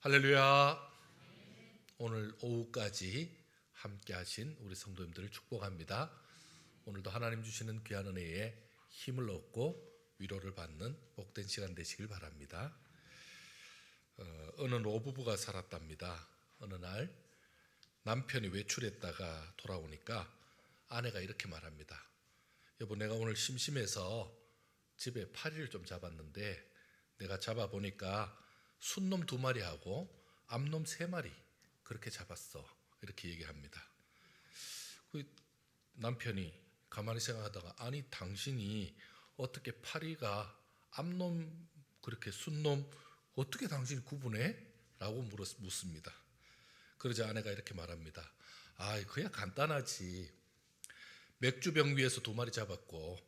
할렐루야. 오늘 오후까지 함께 하신 우리 성도님들을 축복합니다. 오늘도 하나님 주시는 귀한 은혜에 힘을 얻고 위로를 받는 복된 시간 되시길 바랍니다. 어느 노부부가 살았답니다. 어느 날 남편이 외출했다가 돌아오니까 아내가 이렇게 말합니다. 여보, 내가 오늘 심심해서 집에 파리를 좀 잡았는데 내가 잡아보니까 순놈 2마리하고 암놈 3마리 그렇게 잡았어. 이렇게 얘기합니다. 그 남편이 가만히 생각하다가 아니 당신이 어떻게 파리가 암놈 그렇게 순놈 어떻게 당신이 구분해? 라고 묻습니다. 그러자 아내가 이렇게 말합니다. 아, 그야 간단하지. 맥주병 위에서 2마리 잡았고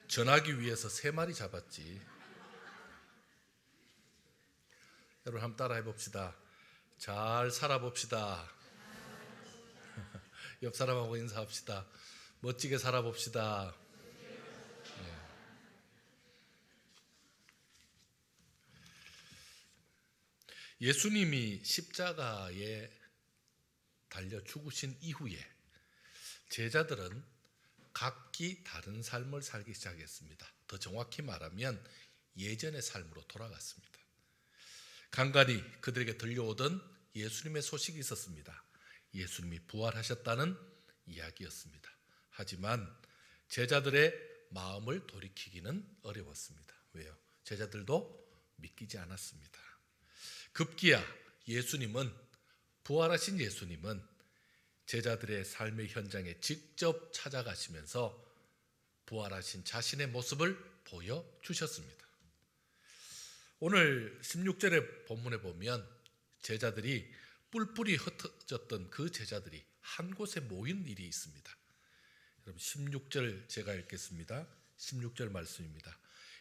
전화기 위에서 3마리 잡았지. 여러분 한번 따라해 봅시다. 잘 살아봅시다. 옆 사람하고 인사합시다. 멋지게 살아봅시다. 예수님이 십자가에 달려 죽으신 이후에 제자들은 각기 다른 삶을 살기 시작했습니다. 더 정확히 말하면 예전의 삶으로 돌아갔습니다. 간간히 그들에게 들려오던 예수님의 소식이 있었습니다. 예수님이 부활하셨다는 이야기였습니다. 하지만 제자들의 마음을 돌이키기는 어려웠습니다. 왜요? 제자들도 믿기지 않았습니다. 급기야 부활하신 예수님은 제자들의 삶의 현장에 직접 찾아가시면서 부활하신 자신의 모습을 보여주셨습니다. 오늘 16절의 본문에 보면 제자들이 뿔뿔이 흩어졌던 그 제자들이 한 곳에 모인 일이 있습니다. 여러분 16절 제가 읽겠습니다. 16절 말씀입니다.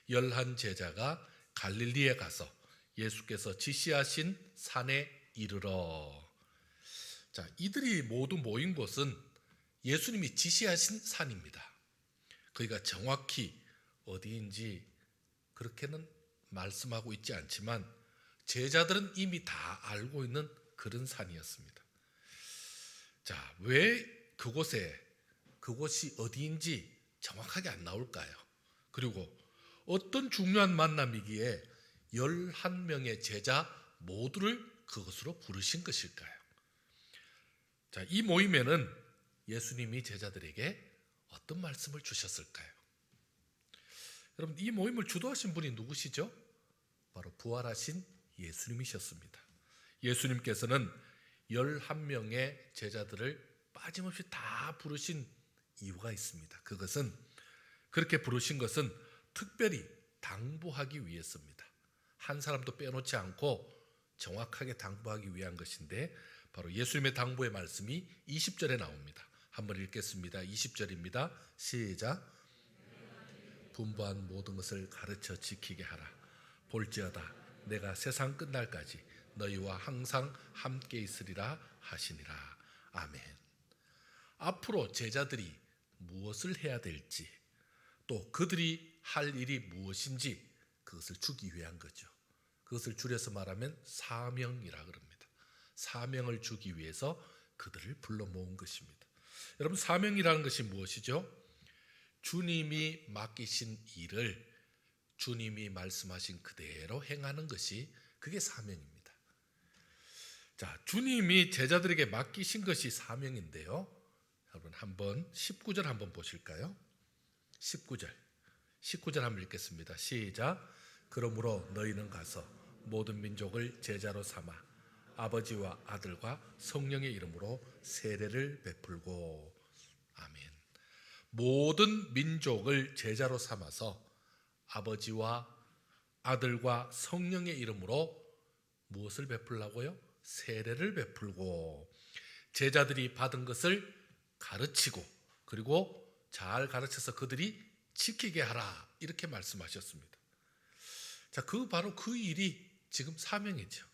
11 제자가 갈릴리에 가서 예수께서 지시하신 산에 이르러. 자, 이들이 모두 모인 곳은 예수님이 지시하신 산입니다. 거기가 정확히 어디인지 그렇게는 말씀하고 있지 않지만 제자들은 이미 다 알고 있는 그런 산이었습니다. 자, 왜 그곳이 어디인지 정확하게 안 나올까요? 그리고 어떤 중요한 만남이기에 11명의 제자 모두를 그것으로 부르신 것일까요? 자, 이 모임에는 예수님이 제자들에게 어떤 말씀을 주셨을까요? 여러분, 이 모임을 주도하신 분이 누구시죠? 바로 부활하신 예수님이셨습니다. 예수님께서는 11명의 제자들을 빠짐없이 다 부르신 이유가 있습니다. 그것은 그렇게 부르신 것은 특별히 당부하기 위해서입니다. 한 사람도 빼놓지 않고 정확하게 당부하기 위한 것인데 바로 예수님의 당부의 말씀이 20절에 나옵니다. 한번 읽겠습니다. 20절입니다. 시작. 분부한 모든 것을 가르쳐 지키게 하라. 볼지어다 내가 세상 끝날까지 너희와 항상 함께 있으리라 하시니라. 아멘. 앞으로 제자들이 무엇을 해야 될지 또 그들이 할 일이 무엇인지 그것을 주기 위한 거죠. 그것을 줄여서 말하면 사명이라 그럽니다. 사명을 주기 위해서 그들을 불러 모은 것입니다. 여러분, 사명이라는 것이 무엇이죠? 주님이 맡기신 일을 주님이 말씀하신 그대로 행하는 것이 그게 사명입니다. 자, 주님이 제자들에게 맡기신 것이 사명인데요. 여러분 한번 19절 한번 보실까요? 19절 한번 읽겠습니다. 시작. 그러므로 너희는 가서 모든 민족을 제자로 삼아 아버지와 아들과 성령의 이름으로 세례를 베풀고. 아멘. 모든 민족을 제자로 삼아서 아버지와 아들과 성령의 이름으로 무엇을 베풀라고요? 세례를 베풀고 제자들이 받은 것을 가르치고 그리고 잘 가르쳐서 그들이 지키게 하라. 이렇게 말씀하셨습니다. 자, 바로 그 일이 지금 사명이죠.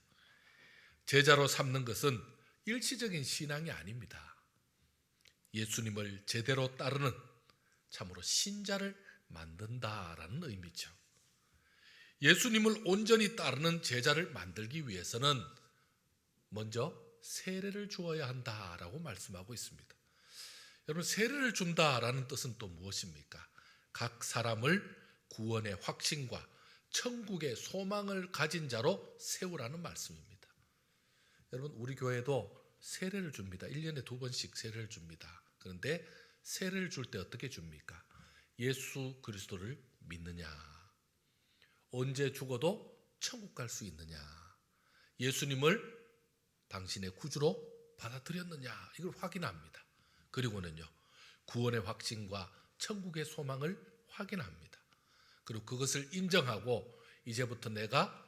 제자로 삼는 것은 일시적인 신앙이 아닙니다. 예수님을 제대로 따르는 참으로 신자를 만든다라는 의미죠. 예수님을 온전히 따르는 제자를 만들기 위해서는 먼저 세례를 주어야 한다라고 말씀하고 있습니다. 여러분, 세례를 준다라는 뜻은 또 무엇입니까? 각 사람을 구원의 확신과 천국의 소망을 가진 자로 세우라는 말씀입니다. 여러분, 우리 교회도 세례를 줍니다. 1년에 2번씩 세례를 줍니다. 그런데 세례를 줄 때 어떻게 줍니까? 예수 그리스도를 믿느냐? 언제 죽어도 천국 갈 수 있느냐? 예수님을 당신의 구주로 받아들였느냐? 이걸 확인합니다. 그리고는요, 구원의 확신과 천국의 소망을 확인합니다. 그리고 그것을 인정하고 이제부터 내가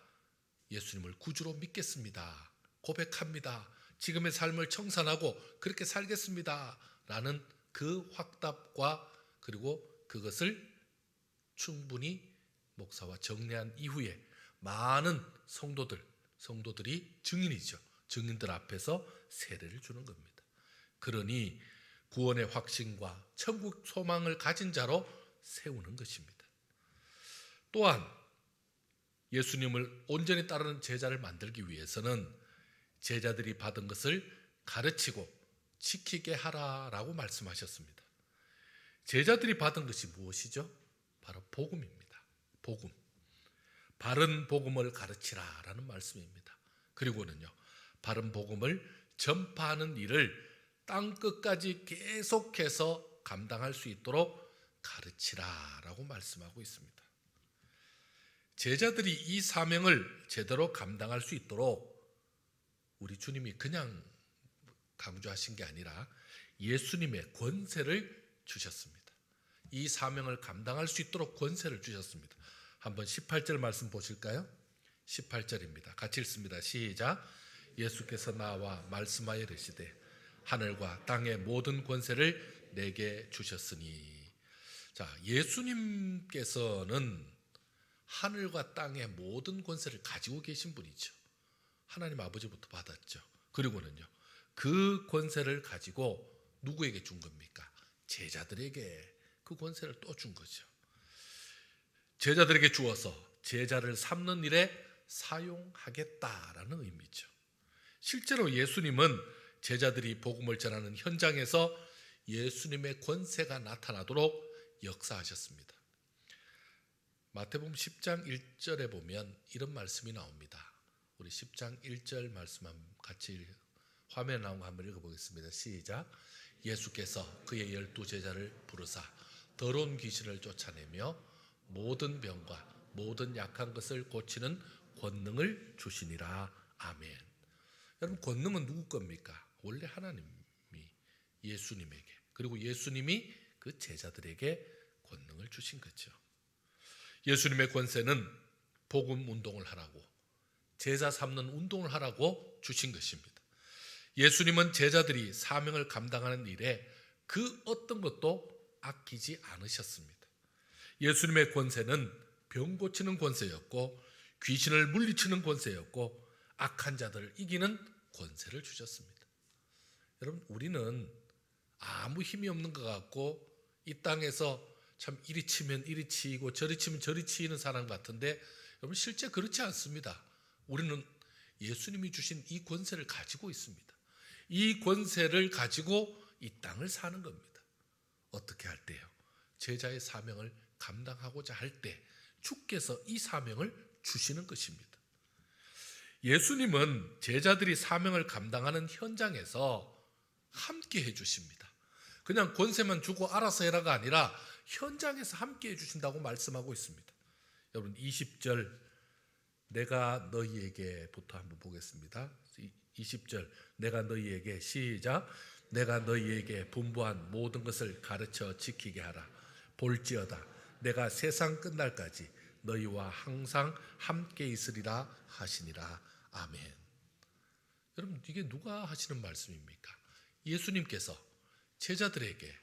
예수님을 구주로 믿겠습니다. 고백합니다. 지금의 삶을 청산하고 그렇게 살겠습니다. 라는 그 확답과 그리고 그것을 충분히 목사와 정리한 이후에 많은 성도들이 증인이죠. 증인들 앞에서 세례를 주는 겁니다. 그러니 구원의 확신과 천국 소망을 가진 자로 세우는 것입니다. 또한 예수님을 온전히 따르는 제자를 만들기 위해서는 제자들이 받은 것을 가르치고 지키게 하라라고 말씀하셨습니다. 제자들이 받은 것이 무엇이죠? 바로 복음입니다. 복음. 바른 복음을 가르치라라는 말씀입니다. 그리고는요, 바른 복음을 전파하는 일을 땅 끝까지 계속해서 감당할 수 있도록 가르치라라고 말씀하고 있습니다. 제자들이 이 사명을 제대로 감당할 수 있도록 우리 주님이 그냥 강조하신 게 아니라 예수님의 권세를 주셨습니다. 이 사명을 감당할 수 있도록 권세를 주셨습니다. 한번 18절 말씀 보실까요? 18절입니다. 같이 읽습니다. 시작. 예수께서 나와 말씀하여 이르시되 하늘과 땅의 모든 권세를 내게 주셨으니. 자, 예수님께서는 하늘과 땅의 모든 권세를 가지고 계신 분이죠. 하나님 아버지부터 받았죠. 그리고는요, 그 권세를 가지고 누구에게 준 겁니까? 제자들에게 그 권세를 또 준 거죠. 제자들에게 주어서 제자를 삼는 일에 사용하겠다라는 의미죠. 실제로 예수님은 제자들이 복음을 전하는 현장에서 예수님의 권세가 나타나도록 역사하셨습니다. 마태복음 10장 1절에 보면 이런 말씀이 나옵니다. 우리 10장 1절 말씀 같이 화면에 나온 거 한번 읽어보겠습니다. 시작. 예수께서 그의 12제자를 부르사 더러운 귀신을 쫓아내며 모든 병과 모든 약한 것을 고치는 권능을 주시니라. 아멘. 여러분, 권능은 누구 겁니까? 원래 하나님이 예수님에게, 그리고 예수님이 그 제자들에게 권능을 주신 거죠. 예수님의 권세는 복음 운동을 하라고, 제자 삼는 운동을 하라고 주신 것입니다. 예수님은 제자들이 사명을 감당하는 일에 그 어떤 것도 아끼지 않으셨습니다. 예수님의 권세는 병 고치는 권세였고 귀신을 물리치는 권세였고 악한 자들을 이기는 권세를 주셨습니다. 여러분, 우리는 아무 힘이 없는 것 같고 이 땅에서 참 이리 치면 이리 치이고 저리 치면 저리 치이는 사람 같은데, 여러분, 실제 그렇지 않습니다. 우리는 예수님이 주신 이 권세를 가지고 있습니다. 이 권세를 가지고 이 땅을 사는 겁니다. 어떻게 할 때요? 제자의 사명을 감당하고자 할 때 주께서 이 사명을 주시는 것입니다. 예수님은 제자들이 사명을 감당하는 현장에서 함께 해주십니다. 그냥 권세만 주고 알아서 해라가 아니라 현장에서 함께 해주신다고 말씀하고 있습니다. 여러분, 20절 내가 너희에게부터 한번 보겠습니다. 20절 내가 너희에게, 시작. 내가 너희에게 분부한 모든 것을 가르쳐 지키게 하라. 볼지어다 내가 세상 끝날까지 너희와 항상 함께 있으리라 하시니라. 아멘. 여러분, 이게 누가 하시는 말씀입니까? 예수님께서 제자들에게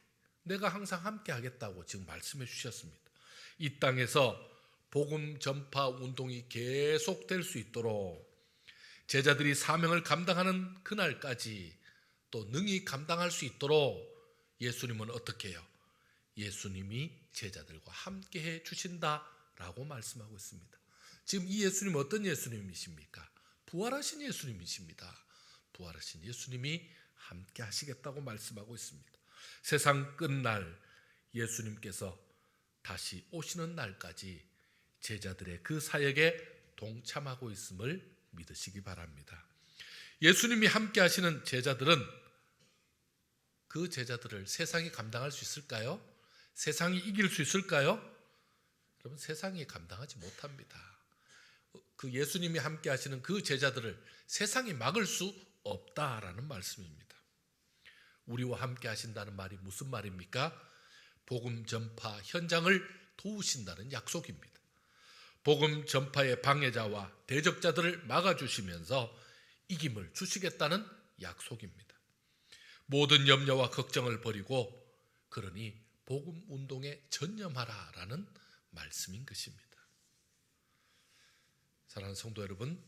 내가 항상 함께 하겠다고 지금 말씀해 주셨습니다. 이 땅에서 복음 전파 운동이 계속될 수 있도록, 제자들이 사명을 감당하는 그날까지 또 능히 감당할 수 있도록 예수님은 어떻게 해요? 예수님이 제자들과 함께 해 주신다라고 말씀하고 있습니다. 지금 이 예수님 어떤 예수님이십니까? 부활하신 예수님이십니다. 부활하신 예수님이 함께 하시겠다고 말씀하고 있습니다. 세상 끝날 예수님께서 다시 오시는 날까지 제자들의 그 사역에 동참하고 있음을 믿으시기 바랍니다. 예수님이 함께 하시는 제자들은 그 제자들을 세상이 감당할 수 있을까요? 세상이 이길 수 있을까요? 여러분, 세상이 감당하지 못합니다. 그 예수님이 함께 하시는 그 제자들을 세상이 막을 수 없다라는 말씀입니다. 우리와 함께 하신다는 말이 무슨 말입니까? 복음 전파 현장을 도우신다는 약속입니다. 복음 전파의 방해자와 대적자들을 막아주시면서 이김을 주시겠다는 약속입니다. 모든 염려와 걱정을 버리고 그러니 복음 운동에 전념하라라는 말씀인 것입니다. 사랑하는 성도 여러분,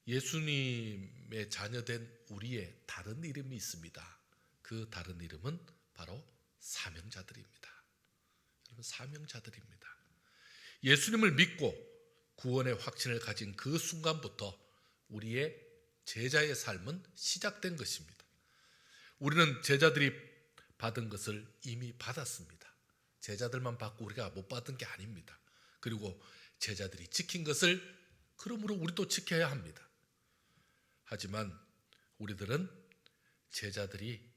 예수님의 자녀된 우리의 다른 이름이 있습니다. 그 다른 이름은 바로 사명자들입니다. 여러분, 사명자들입니다. 예수님을 믿고 구원의 확신을 가진 그 순간부터 우리의 제자의 삶은 시작된 것입니다. 우리는 제자들이 받은 것을 이미 받았습니다. 제자들만 받고 우리가 못 받은 게 아닙니다. 그리고 제자들이 지킨 것을 그러므로 우리도 지켜야 합니다. 하지만 우리들은 제자들이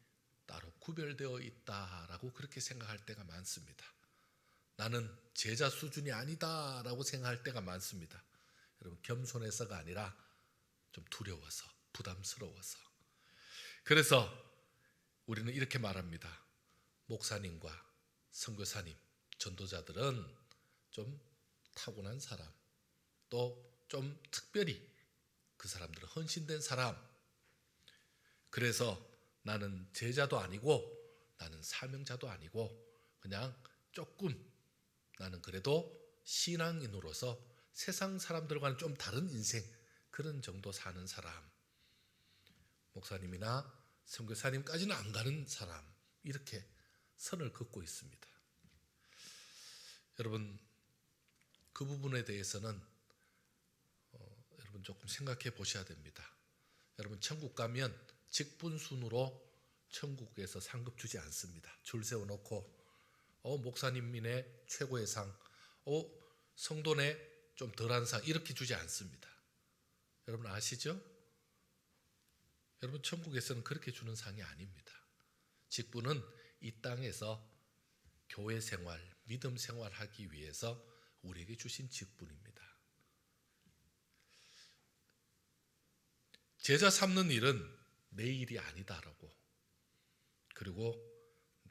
따로 구별되어 있다라고 그렇게 생각할 때가 많습니다. 나는 제자 수준이 아니다라고 생각할 때가 많습니다. 여러분, 겸손해서가 아니라 좀 두려워서, 부담스러워서. 그래서 우리는 이렇게 말합니다. 목사님과 선교사님, 전도자들은 좀 타고난 사람, 또 좀 특별히 그 사람들은 헌신된 사람. 그래서 나는 제자도 아니고 나는 사명자도 아니고 그냥 조금 나는 그래도 신앙인으로서 세상 사람들과는 좀 다른 인생, 그런 정도 사는 사람. 목사님이나 선교사님까지는 안 가는 사람, 이렇게 선을 긋고 있습니다. 여러분, 그 부분에 대해서는 여러분 조금 생각해 보셔야 됩니다. 여러분, 천국 가면 직분순으로 천국에서 상급 주지 않습니다. 줄 세워놓고 목사님이네 최고의 상, 성도네 좀 덜한 상, 이렇게 주지 않습니다. 여러분 아시죠? 여러분, 천국에서는 그렇게 주는 상이 아닙니다. 직분은 이 땅에서 교회 생활, 믿음 생활하기 위해서 우리에게 주신 직분입니다. 제자 삼는 일은 내 일이 아니다라고, 그리고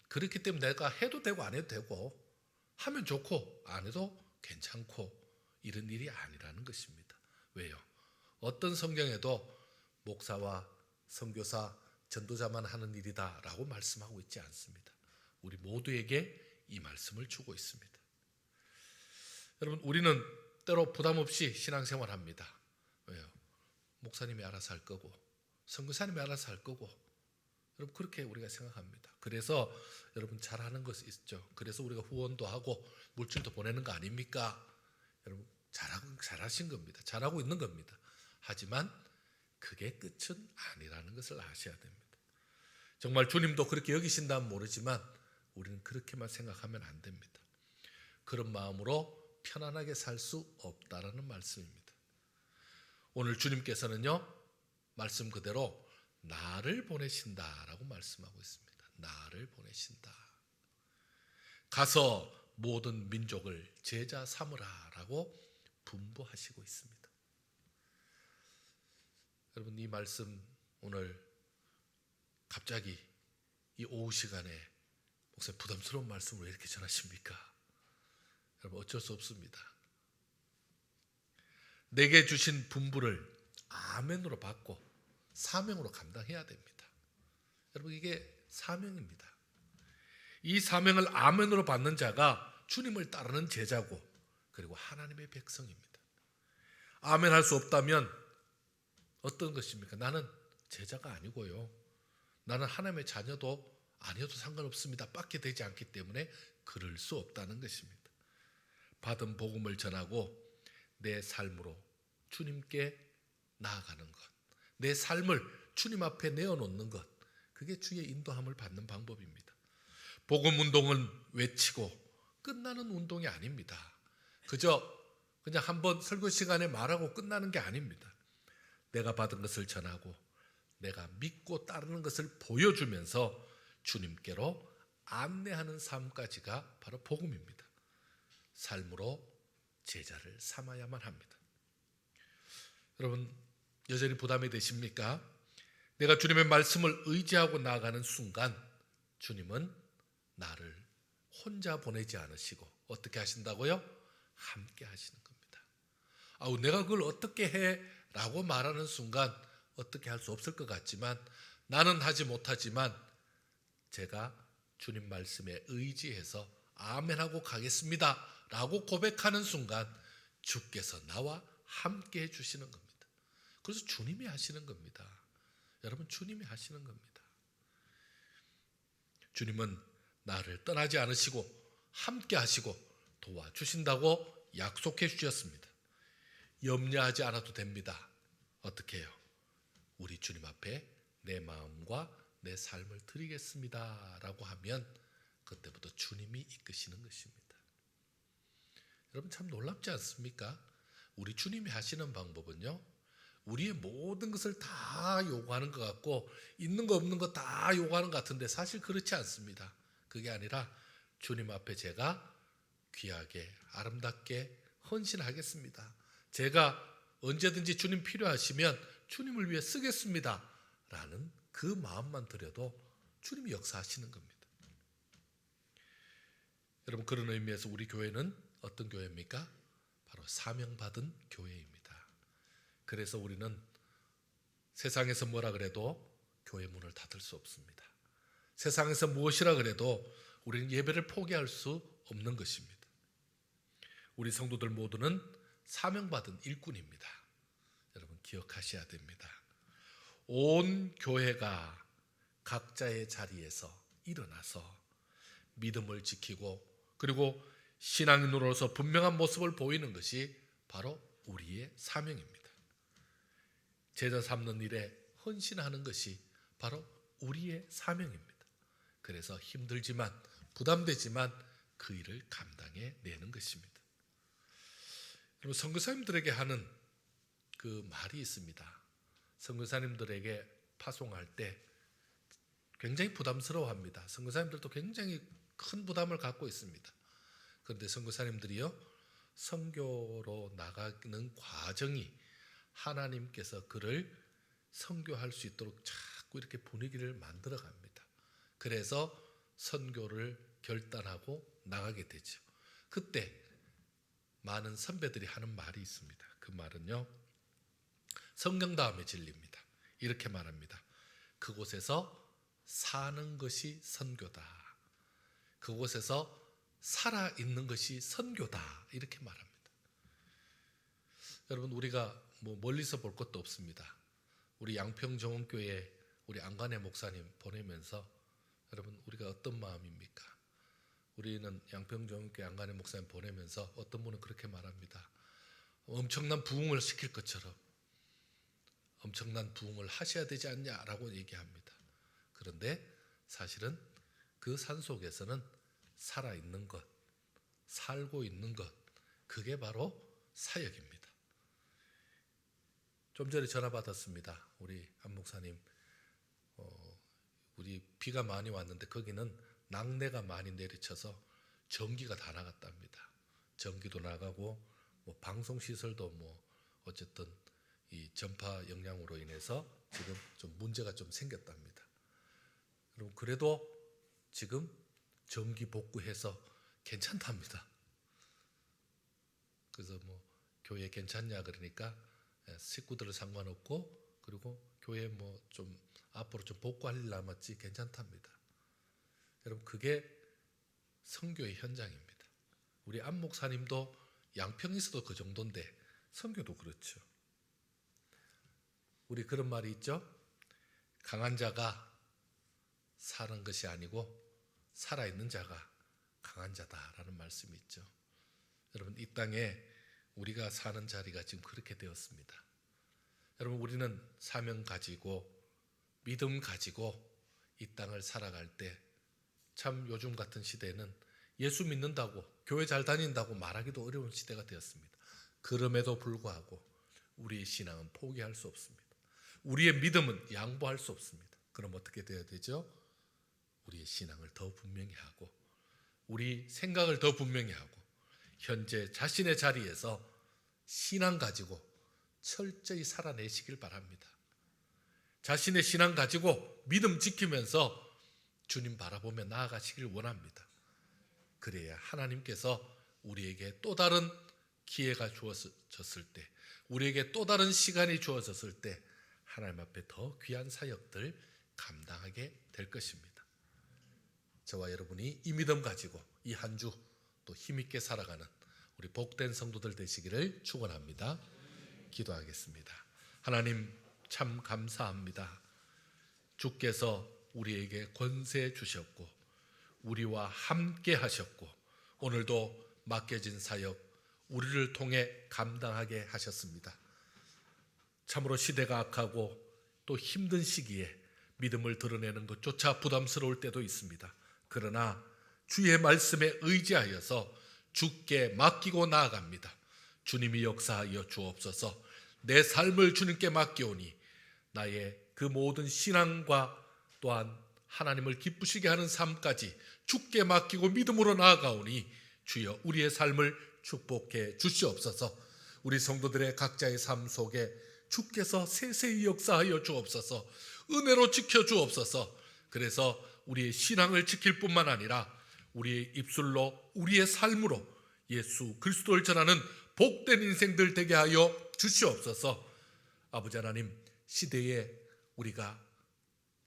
그렇기 때문에 내가 해도 되고 안 해도 되고, 하면 좋고 안 해도 괜찮고, 이런 일이 아니라는 것입니다. 왜요? 어떤 성경에도 목사와 선교사, 전도자만 하는 일이다 라고 말씀하고 있지 않습니다. 우리 모두에게 이 말씀을 주고 있습니다. 여러분, 우리는 때로 부담 없이 신앙생활합니다. 왜요? 목사님이 알아서 할 거고 선교사님이 알아서 할 거고, 여러분 그렇게 우리가 생각합니다. 그래서 여러분 잘하는 것이 있죠. 그래서 우리가 후원도 하고 물질도 보내는 거 아닙니까? 여러분 잘하신 겁니다. 잘하고 있는 겁니다. 하지만 그게 끝은 아니라는 것을 아셔야 됩니다. 정말 주님도 그렇게 여기신다면 모르지만 우리는 그렇게만 생각하면 안 됩니다. 그런 마음으로 편안하게 살 수 없다라는 말씀입니다. 오늘 주님께서는요, 말씀 그대로 나를 보내신다라고 말씀하고 있습니다. 나를 보내신다. 가서 모든 민족을 제자 삼으라라고 분부하시고 있습니다. 여러분, 이 말씀 오늘 갑자기 이 오후 시간에 목사님 부담스러운 말씀을 왜 이렇게 전하십니까? 여러분 어쩔 수 없습니다. 내게 주신 분부를 아멘으로 받고 사명으로 감당해야 됩니다. 여러분 이게 사명입니다. 이 사명을 아멘으로 받는 자가 주님을 따르는 제자고 그리고 하나님의 백성입니다. 아멘 할 수 없다면 어떤 것입니까? 나는 제자가 아니고요, 나는 하나님의 자녀도 아니어도 상관없습니다 밖에 되지 않기 때문에 그럴 수 없다는 것입니다. 받은 복음을 전하고 내 삶으로 주님께 나아가는 것, 내 삶을 주님 앞에 내어놓는 것, 그게 주의 인도함을 받는 방법입니다. 복음 운동은 외치고 끝나는 운동이 아닙니다. 그냥 한번 설교 시간에 말하고 끝나는 게 아닙니다. 내가 받은 것을 전하고 내가 믿고 따르는 것을 보여주면서 주님께로 안내하는 삶까지가 바로 복음입니다. 삶으로 제자를 삼아야만 합니다. 여러분, 여전히 부담이 되십니까? 내가 주님의 말씀을 의지하고 나아가는 순간 주님은 나를 혼자 보내지 않으시고 어떻게 하신다고요? 함께 하시는 겁니다. 내가 그걸 어떻게 해? 라고 말하는 순간 어떻게 할 수 없을 것 같지만, 나는 하지 못하지만 제가 주님 말씀에 의지해서 아멘하고 가겠습니다 라고 고백하는 순간 주께서 나와 함께 해주시는 겁니다. 그래서 주님이 하시는 겁니다. 여러분, 주님이 하시는 겁니다. 주님은 나를 떠나지 않으시고 함께 하시고 도와주신다고 약속해 주셨습니다. 염려하지 않아도 됩니다. 어떻게 해요? 우리 주님 앞에 내 마음과 내 삶을 드리겠습니다 라고 하면 그때부터 주님이 이끄시는 것입니다. 여러분, 참 놀랍지 않습니까? 우리 주님이 하시는 방법은요, 우리의 모든 것을 다 요구하는 것 같고 있는 거 없는 거 다 요구하는 것 같은데 사실 그렇지 않습니다. 그게 아니라 주님 앞에 제가 귀하게 아름답게 헌신하겠습니다. 제가 언제든지 주님 필요하시면 주님을 위해 쓰겠습니다 라는 그 마음만 들여도 주님이 역사하시는 겁니다. 여러분, 그런 의미에서 우리 교회는 어떤 교회입니까? 바로 사명받은 교회입니다. 그래서 우리는 세상에서 뭐라 그래도 교회 문을 닫을 수 없습니다. 세상에서 무엇이라 그래도 우리는 예배를 포기할 수 없는 것입니다. 우리 성도들 모두는 사명받은 일꾼입니다. 여러분, 기억하셔야 됩니다. 온 교회가 각자의 자리에서 일어나서 믿음을 지키고 그리고 신앙인으로서 분명한 모습을 보이는 것이 바로 우리의 사명입니다. 제자 삼는 일에 헌신하는 것이 바로 우리의 사명입니다. 그래서 힘들지만 부담되지만 그 일을 감당해 내는 것입니다. 그리고 선교사님들에게 하는 그 말이 있습니다. 선교사님들에게 파송할 때 굉장히 부담스러워합니다. 선교사님들도 굉장히 큰 부담을 갖고 있습니다. 그런데 선교사님들이요, 선교로 나가는 과정이 하나님께서 그를 선교할 수 있도록 자꾸 이렇게 분위기를 만들어 갑니다. 그래서 선교를 결단하고 나가게 되죠. 그때 많은 선배들이 하는 말이 있습니다. 그 말은요, 성경 다음에 진리입니다. 이렇게 말합니다. 그곳에서 사는 것이 선교다. 그곳에서 살아있는 것이 선교다. 이렇게 말합니다. 여러분, 우리가 멀리서 볼 것도 없습니다. 우리 양평정원교회 우리 안관혜 목사님 보내면서 여러분, 우리가 어떤 마음입니까? 우리는 양평정원교회 안관혜 목사님 보내면서 어떤 분은 그렇게 말합니다. 엄청난 부흥을 시킬 것처럼 엄청난 부흥을 하셔야 되지 않냐라고 얘기합니다. 그런데 사실은 그 산속에서는 살아있는 것, 살고 있는 것, 그게 바로 사역입니다. 좀 전에 전화 받았습니다. 우리 안 목사님, 우리 비가 많이 왔는데 거기는 낙뢰가 많이 내리쳐서 전기가 다 나갔답니다. 전기도 나가고 방송시설도 어쨌든 이 전파 영향으로 인해서 지금 좀 문제가 좀 생겼답니다. 그럼 그래도 지금 전기 복구해서 괜찮답니다. 그래서 교회 괜찮냐 그러니까 식구들은 상관없고 그리고 교회 좀 앞으로 좀 복구할 남았지 괜찮답니다. 여러분, 그게 선교의 현장입니다. 우리 안 목사님도 양평에서도 그 정도인데 선교도 그렇죠. 우리 그런 말이 있죠. 강한 자가 사는 것이 아니고 살아있는 자가 강한 자다라는 말씀이 있죠. 여러분, 이 땅에 우리가 사는 자리가 지금 그렇게 되었습니다. 여러분, 우리는 사명 가지고 믿음 가지고 이 땅을 살아갈 때 참 요즘 같은 시대는 예수 믿는다고 교회 잘 다닌다고 말하기도 어려운 시대가 되었습니다. 그럼에도 불구하고 우리의 신앙은 포기할 수 없습니다. 우리의 믿음은 양보할 수 없습니다. 그럼 어떻게 되어야 되죠? 우리의 신앙을 더 분명히 하고 우리 생각을 더 분명히 하고 현재 자신의 자리에서 신앙 가지고 철저히 살아내시길 바랍니다. 자신의 신앙 가지고 믿음 지키면서 주님 바라보며 나아가시길 원합니다. 그래야 하나님께서 우리에게 또 다른 기회가 주어졌을 때, 우리에게 또 다른 시간이 주어졌을 때 하나님 앞에 더 귀한 사역들 감당하게 될 것입니다. 저와 여러분이 이 믿음 가지고 이 한 주 또 힘있게 살아가는 우리 복된 성도들 되시기를 축원합니다. 기도하겠습니다. 하나님, 참 감사합니다. 주께서 우리에게 권세 주셨고 우리와 함께 하셨고 오늘도 맡겨진 사역 우리를 통해 감당하게 하셨습니다. 참으로 시대가 악하고 또 힘든 시기에 믿음을 드러내는 것조차 부담스러울 때도 있습니다. 그러나 주의 말씀에 의지하여서 주께 맡기고 나아갑니다. 주님이 역사하여 주옵소서. 내 삶을 주님께 맡기오니 나의 그 모든 신앙과 또한 하나님을 기쁘시게 하는 삶까지 주께 맡기고 믿음으로 나아가오니 주여 우리의 삶을 축복해 주시옵소서. 우리 성도들의 각자의 삶 속에 주께서 세세히 역사하여 주옵소서. 은혜로 지켜 주옵소서. 그래서 우리의 신앙을 지킬 뿐만 아니라 우리의 입술로 우리의 삶으로 예수 그리스도를 전하는 복된 인생들 되게 하여 주시옵소서. 아버지 하나님, 시대에 우리가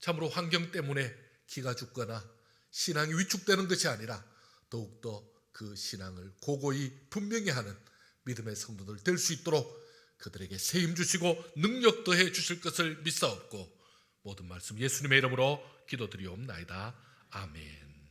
참으로 환경 때문에 기가 죽거나 신앙이 위축되는 것이 아니라 더욱더 그 신앙을 고고히 분명히 하는 믿음의 성도들 될 수 있도록 그들에게 세임 주시고 능력 더해 주실 것을 믿사옵고 모든 말씀 예수님의 이름으로 기도드리옵나이다. 아멘.